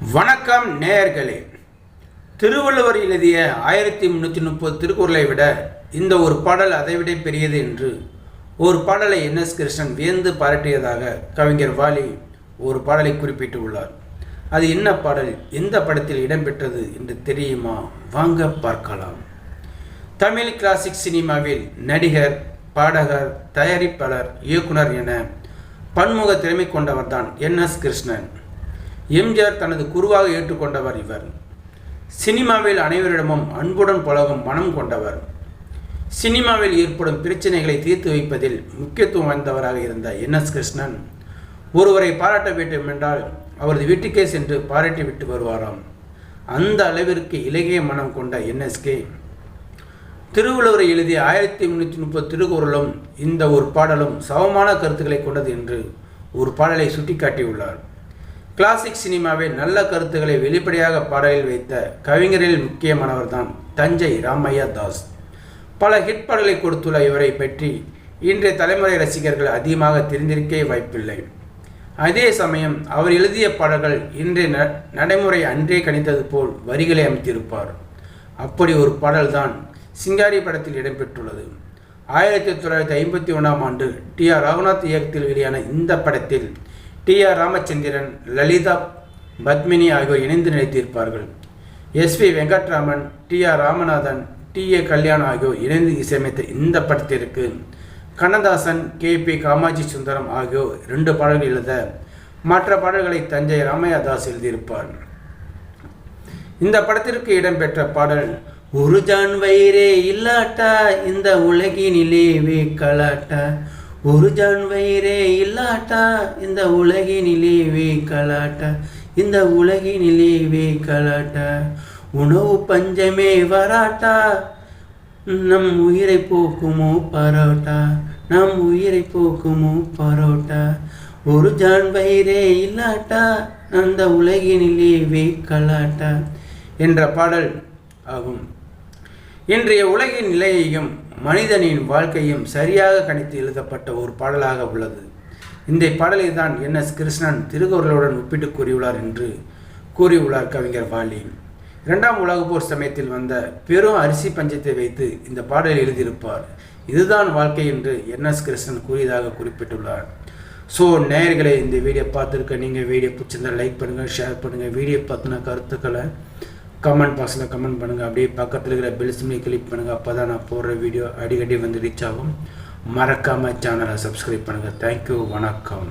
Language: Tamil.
வணக்கம் நேயர்களே. திருவள்ளுவர் எழுதிய 1330 திருக்குறளை விட இந்த ஒரு பாடல் அதைவிட பெரியது என்று ஒரு பாடலை NS கிருஷ்ணன் வியந்து பாராட்டியதாக கவிஞர் வாலி ஒரு பாடலை குறிப்பிட்டு உள்ளார். அது என்ன பாடல், எந்த படத்தில் இடம்பெற்றது என்று தெரியுமா? வாங்க பார்க்கலாம். தமிழ் கிளாசிக் சினிமாவில் நடிகர், பாடகர், தயாரிப்பாளர், இயக்குனர் என பன்முக திறமை கொண்டவர்தான் NS கிருஷ்ணன். எம்ஜிஆர் தனது குருவாக ஏற்றுக்கொண்டவர் இவர். சினிமாவில் அனைவரிடமும் அன்புடன் பழகும் மனம் கொண்டவர். சினிமாவில் ஏற்படும் பிரச்சனைகளை தீர்த்து வைப்பதில் முக்கியத்துவம் வாய்ந்தவராக இருந்த NS கிருஷ்ணன் ஒருவரை பாராட்ட வேண்டும் என்றால் அவரது வீட்டுக்கே சென்று பாராட்டிவிட்டு வருவாராம். அந்த அளவிற்கு இலகிய மனம் கொண்ட NSK திருவள்ளுவரை எழுதிய 1330 திருக்குறளும் இந்த ஒரு பாடலும் சமமான கருத்துக்களை கொண்டது என்று ஒரு பாடலை சுட்டிக்காட்டியுள்ளார். கிளாசிக் சினிமாவில் நல்ல கருத்துக்களை வெளிப்படையாக பாடலில் வைத்த கவிஞரில் முக்கியமானவர் தான் தஞ்சை ராமையா தாஸ். பல ஹிட் பாடலை கொடுத்துள்ள இவரை பற்றி இன்றைய தலைமுறை ரசிகர்கள் அதிகமாக தெரிந்திருக்கவே வாய்ப்பில்லை. அதே சமயம் அவர் எழுதிய பாடல்கள் இன்றைய நடைமுறை அன்றே கணித்தது போல் வரிகளை அமைத்திருப்பார். அப்படி ஒரு பாடல்தான் சிங்காரி படத்தில் இடம்பெற்றுள்ளது. 1951ஆம் ஆண்டு TR ரகுநாத் இயக்கத்தில் வெளியான இந்த படத்தில் TR ராமச்சந்திரன், லலிதா, பத்மினி ஆகியோர் இணைந்து நடித்திருப்பார்கள். SV Venkatraman, TR Ramanathan, TA Kalyan ஆகியோர் இணைந்து இசையமைத்த இந்த படத்திற்கு கண்ணதாசன், KP காமாட்சி சுந்தரம் ஆகியோர் 2 பாடல்கள் எழுத மற்ற பாடல்களை தஞ்சை ராமையா தாஸ் எழுதியிருப்பார். இந்த படத்திற்கு இடம்பெற்ற பாடல் ஒரு ஜான் வயிறே இல்லாட்டா இந்த உலகினிலே கலாட்டா, ஒரு ஜான் வயிறே இல்லாட்டா இந்த உலகினிலே கலாட்டா, இந்த உலகினிலே கலாட்டா, உணவு பஞ்சமே வராட்டா, நம் உயிரை போக்குமோ பரோட்டா, நம் உயிரை போக்குமோ பரோட்டா, ஒரு ஜான் வயிறே இல்லாட்டா அந்த உலகினிலே கலாட்டா என்ற பாடல் ஆகும். இன்றைய உலகின் நிலையையும் மனிதனின் வாழ்க்கையும் சரியாக கணித்து எழுதப்பட்ட ஒரு பாடலாக உள்ளது. இந்த பாடலை தான் NS கிருஷ்ணன் திருக்குறளுடன் ஒப்பிட்டு கூறியுள்ளார் என்று கூறியுள்ளார் கவிஞர் வாலி. 2ஆம் உலகப் போர் சமயத்தில் வந்த பெரும் அரிசி பஞ்சத்தை வைத்து இந்த பாடலை எழுதியிருப்பார். இதுதான் வாழ்க்கை என்று NS கிருஷ்ணன் கூறியதாக குறிப்பிட்டுள்ளார். ஸோ நேயர்களே, இந்த வீடியோ பார்த்துருக்க நீங்கள் வீடியோ பிடிச்சிருந்தால் லைக் பண்ணுங்கள், ஷேர் பண்ணுங்கள். வீடியோ பார்த்தின கருத்துக்களை கமெண்ட் பாக்ஸில் கமெண்ட் பண்ணுங்கள். அப்படியே பக்கத்தில் இருக்கிற பெல் சிம்லை கிளிக் பண்ணுங்கள். அப்போ தான் நான் போடுற வீடியோ அடிக்கடி வந்து ரீச் ஆகும். மறக்காமல் சேனலை சப்ஸ்கிரைப் பண்ணுங்கள். தேங்க்யூ, வணக்கம்.